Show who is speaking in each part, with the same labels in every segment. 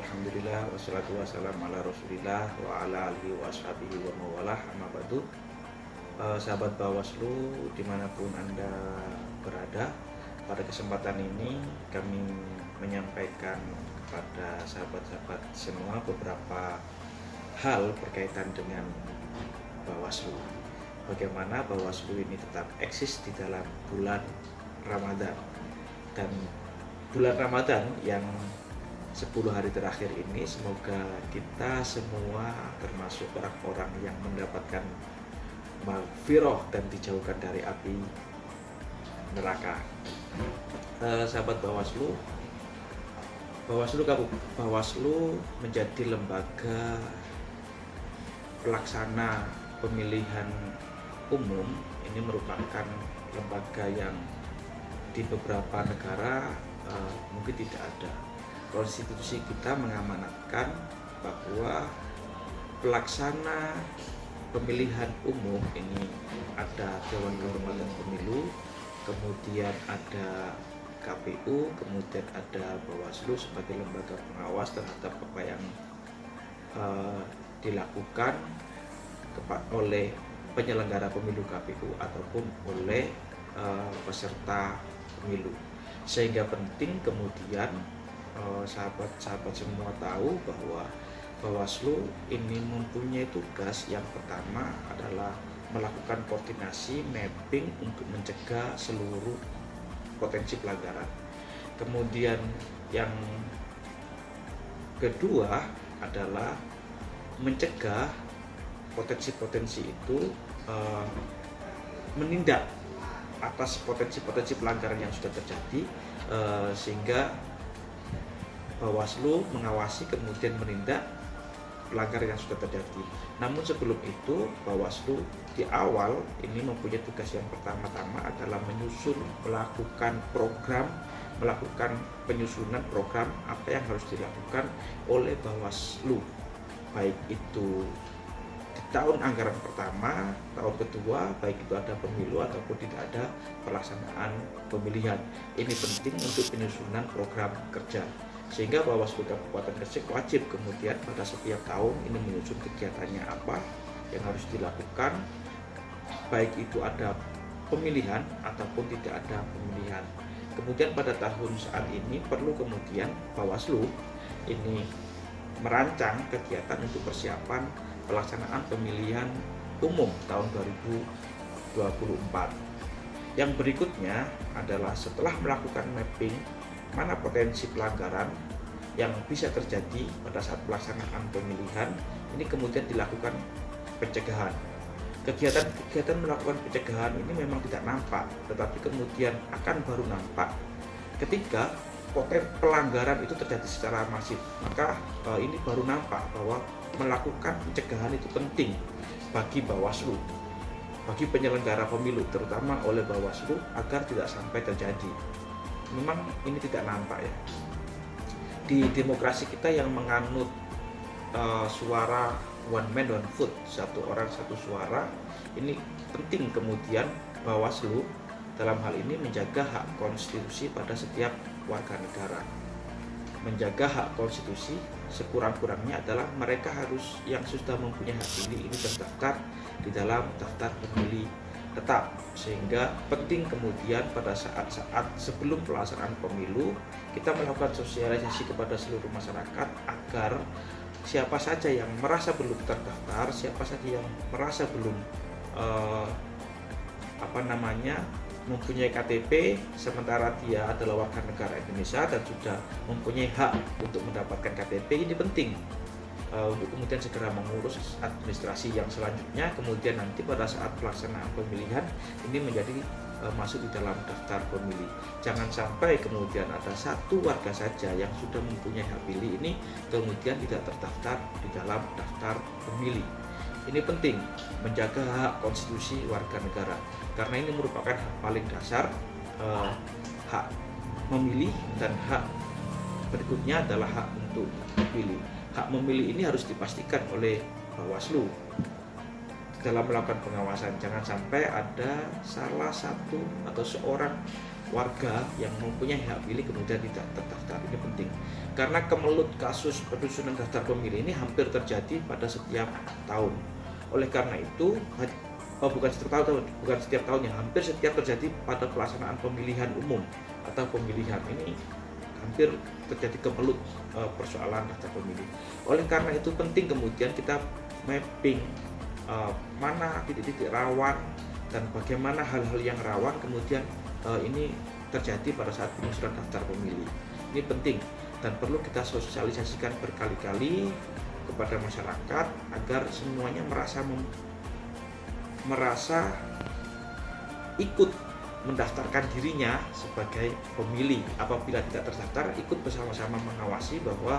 Speaker 1: Alhamdulillah wassalatu wassalamu ala Rasulillah wa ala alihi wa ashabihi wa mawalah amma ba'du. Sahabat Bawaslu dimanapun Anda berada, pada kesempatan ini kami menyampaikan kepada sahabat-sahabat semua beberapa hal berkaitan dengan Bawaslu. Bagaimana Bawaslu ini tetap eksis di dalam bulan Ramadan, dan bulan Ramadan yang 10 hari terakhir ini semoga kita semua termasuk orang-orang yang mendapatkan maghfirah dan dijauhkan dari api neraka. Sahabat Bawaslu, Bawaslu menjadi lembaga pelaksana pemilihan umum. Ini merupakan lembaga yang di beberapa negara mungkin tidak ada. Konstitusi kita mengamanatkan bahwa pelaksana pemilihan umum ini ada Dewan Kehormatan Pemilu, kemudian ada KPU, kemudian ada Bawaslu sebagai lembaga pengawas terhadap apa yang dilakukan oleh penyelenggara pemilu KPU ataupun oleh peserta pemilu. Sehingga penting kemudian sahabat-sahabat semua tahu bahwa Bawaslu ini mempunyai tugas yang pertama adalah melakukan koordinasi mapping untuk mencegah seluruh potensi pelanggaran. Kemudian yang kedua adalah mencegah potensi-potensi itu, menindak atas potensi-potensi pelanggaran yang sudah terjadi, sehingga Bawaslu mengawasi kemudian menindak pelanggaran yang sudah terjadi. Namun sebelum itu Bawaslu di awal ini mempunyai tugas yang pertama-tama adalah melakukan penyusunan program apa yang harus dilakukan oleh Bawaslu, baik itu di tahun anggaran pertama, tahun kedua, baik itu ada pemilu ataupun tidak ada pelaksanaan pemilihan. Ini penting untuk penyusunan program kerja, sehingga Bawaslu Kabupaten Gresik wajib kemudian pada setiap tahun ini menyusun kegiatannya apa yang harus dilakukan, baik itu ada pemilihan ataupun tidak ada pemilihan. Kemudian pada tahun saat ini perlu kemudian Bawaslu ini merancang kegiatan untuk persiapan pelaksanaan pemilihan umum tahun 2024. Yang berikutnya adalah setelah melakukan mapping mana potensi pelanggaran yang bisa terjadi pada saat pelaksanaan pemilihan, ini kemudian dilakukan pencegahan. Kegiatan melakukan pencegahan ini memang tidak nampak, tetapi kemudian akan baru nampak ketika pelanggaran itu terjadi secara masif. Maka ini baru nampak bahwa melakukan pencegahan itu penting bagi Bawaslu, bagi penyelenggara pemilu, terutama oleh Bawaslu, agar tidak sampai terjadi. Memang ini tidak nampak ya. Di demokrasi kita yang menganut suara one man one vote, satu orang satu suara, ini penting kemudian Bawaslu dalam hal ini menjaga hak konstitusi pada setiap warga negara. Menjaga hak konstitusi sekurang-kurangnya adalah mereka harus yang sudah mempunyai hak pilih ini terdaftar di dalam daftar pemilih tetap, sehingga penting kemudian pada saat-saat sebelum pelaksanaan pemilu kita melakukan sosialisasi kepada seluruh masyarakat agar siapa saja yang merasa belum terdaftar, siapa saja yang merasa belum mempunyai KTP sementara dia adalah warga negara Indonesia dan sudah mempunyai hak untuk mendapatkan KTP, ini penting untuk kemudian segera mengurus administrasi yang selanjutnya. Kemudian nanti pada saat pelaksanaan pemilihan ini menjadi masuk di dalam daftar pemilih. Jangan sampai kemudian ada satu warga saja yang sudah mempunyai hak pilih ini kemudian tidak terdaftar di dalam daftar pemilih. Ini penting menjaga hak konstitusi warga negara, karena ini merupakan hak paling dasar, hak memilih, dan hak berikutnya adalah hak untuk dipilih. Hak memilih ini harus dipastikan oleh Bawaslu dalam melakukan pengawasan. Jangan sampai ada salah satu atau seorang warga yang mempunyai hak pilih kemudian tidak terdaftar. Ini penting karena kemelut kasus penyusunan daftar pemilih ini hampir terjadi pada setiap tahun. Oleh karena itu bukan setiap tahun ya, hampir setiap terjadi pada pelaksanaan pemilihan umum atau pemilihan ini hampir terjadi kemelut persoalan daftar pemilih. Oleh karena itu penting kemudian kita mapping mana titik-titik rawan dan bagaimana hal-hal yang rawan kemudian ini terjadi pada saat penyusunan daftar pemilih. Ini penting dan perlu kita sosialisasikan berkali-kali kepada masyarakat agar semuanya merasa ikut mendaftarkan dirinya sebagai pemilih. Apabila tidak terdaftar, ikut bersama-sama mengawasi bahwa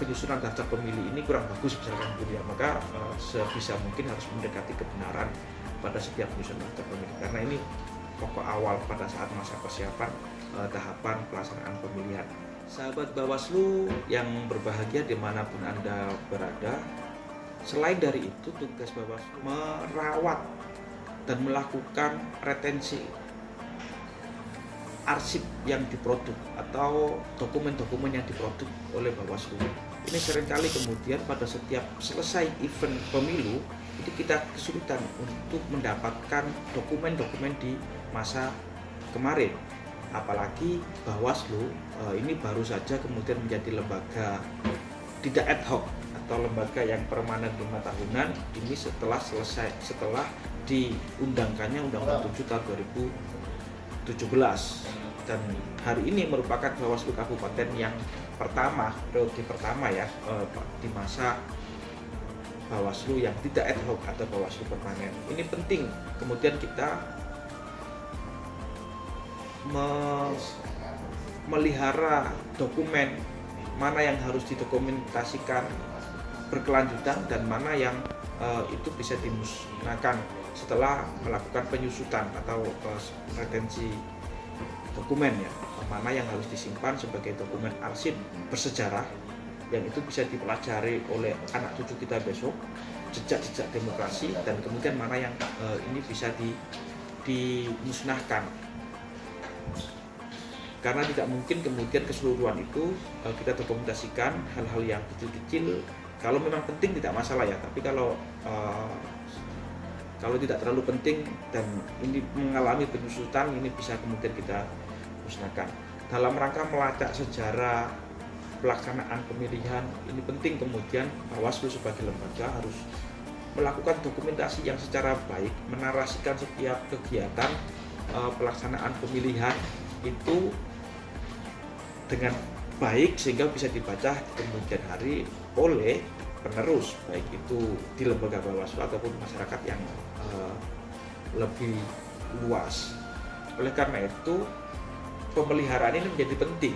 Speaker 1: penyusunan daftar pemilih ini kurang bagus misalkan gitu ya, maka sebisa mungkin harus mendekati kebenaran pada setiap penyusunan daftar pemilih karena ini pokok awal pada saat masa persiapan tahapan pelaksanaan pemilihan. Sahabat Bawaslu yang berbahagia dimanapun Anda berada, selain dari itu tugas Bawaslu merawat dan melakukan retensi arsip yang diproduk atau dokumen-dokumen yang diproduk oleh Bawaslu. Ini seringkali kemudian pada setiap selesai event pemilu itu kita kesulitan untuk mendapatkan dokumen-dokumen di masa kemarin. Apalagi Bawaslu ini baru saja kemudian menjadi lembaga tidak ad hoc atau lembaga yang permanen 5 tahunan ini setelah diundangkannya Undang-Undang 7 tahun 2017 dan hari ini merupakan Bawaslu Kabupaten yang pertama, periode pertama ya di masa Bawaslu yang tidak ad hoc atau Bawaslu permanen. Ini penting kemudian kita melihara dokumen mana yang harus didokumentasikan berkelanjutan dan mana yang itu bisa dimusnahkan setelah melakukan penyusutan atau retensi dokumen ya, mana yang harus disimpan sebagai dokumen arsip bersejarah yang itu bisa dipelajari oleh anak cucu kita besok, jejak-jejak demokrasi, dan kemudian mana yang ini bisa dimusnahkan karena tidak mungkin kemudian keseluruhan itu kita dokumentasikan hal-hal yang kecil-kecil. Kalau memang penting tidak masalah ya, tapi kalau tidak terlalu penting dan ini mengalami penyusutan, ini bisa kemudian kita musnahkan. Dalam rangka melacak sejarah pelaksanaan pemilihan, ini penting kemudian Bawaslu sebagai lembaga harus melakukan dokumentasi yang secara baik, menarasikan setiap kegiatan pelaksanaan pemilihan itu dengan baik sehingga bisa dibaca di kemudian hari oleh penerus, baik itu di lembaga Bawaslu ataupun masyarakat yang lebih luas. Oleh karena itu pemeliharaan ini menjadi penting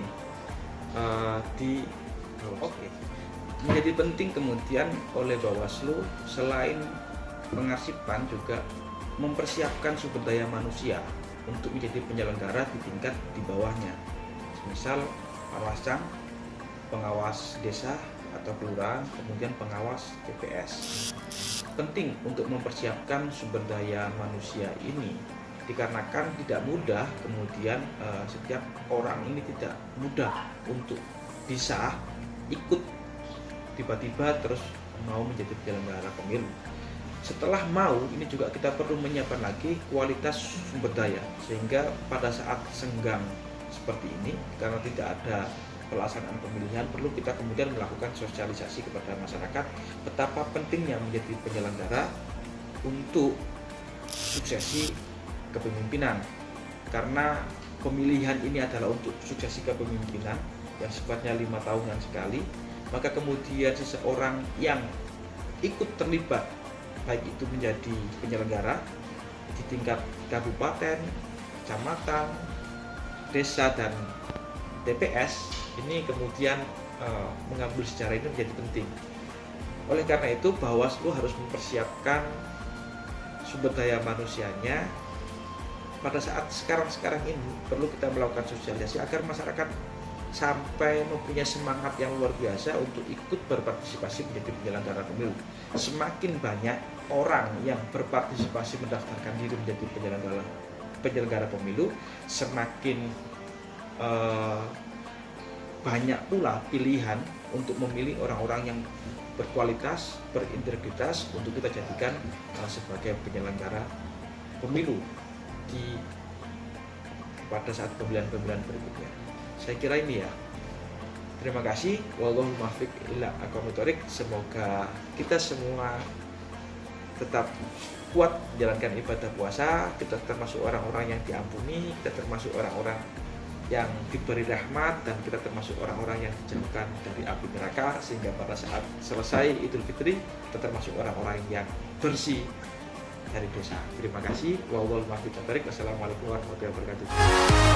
Speaker 1: menjadi penting kemudian oleh Bawaslu selain mengarsipkan juga mempersiapkan sumber daya manusia untuk menjadi penyelenggara di tingkat di bawahnya, misal Panwascam, pengawas desa atau kelurahan, kemudian pengawas TPS. Penting untuk mempersiapkan sumber daya manusia ini dikarenakan tidak mudah kemudian setiap orang ini tidak mudah untuk bisa ikut tiba-tiba terus mau menjadi penyelenggara pemilu. Setelah mau, ini juga kita perlu menyiapkan lagi kualitas sumber daya sehingga pada saat senggang seperti ini karena tidak ada pelaksanaan pemilihan, perlu kita kemudian melakukan sosialisasi kepada masyarakat betapa pentingnya menjadi penyelenggara untuk suksesi kepemimpinan, karena pemilihan ini adalah untuk suksesi kepemimpinan yang sifatnya 5 tahunan sekali. Maka kemudian seseorang yang ikut terlibat baik itu menjadi penyelenggara di tingkat kabupaten, kecamatan, desa, dan TPS ini kemudian mengambil sejarah ini menjadi penting. Oleh karena itu Bawaslu harus mempersiapkan sumber daya manusianya. Pada saat sekarang ini perlu kita melakukan sosialisasi agar masyarakat sampai mempunyai semangat yang luar biasa untuk ikut berpartisipasi menjadi penyelenggara pemilu. Semakin banyak orang yang berpartisipasi mendaftarkan diri menjadi penyelenggara penyelenggara pemilu, semakin banyak pula pilihan untuk memilih orang-orang yang berkualitas, berintegritas untuk kita jadikan sebagai penyelenggara pemilu pada saat pemilihan-pemilihan berikutnya. Saya kira ini ya. Terima kasih. Wallahu muwaffiq ila aqwamit thoriq. Semoga kita semua tetap kuat menjalankan ibadah puasa, kita termasuk orang-orang yang diampuni, kita termasuk orang-orang yang diberi rahmat, dan kita termasuk orang-orang yang dijauhkan dari api neraka, sehingga pada saat selesai Idul Fitri kita termasuk orang-orang yang bersih dari dosa. Terima kasih. Wassalamualaikum warahmatullahi wabarakatuh.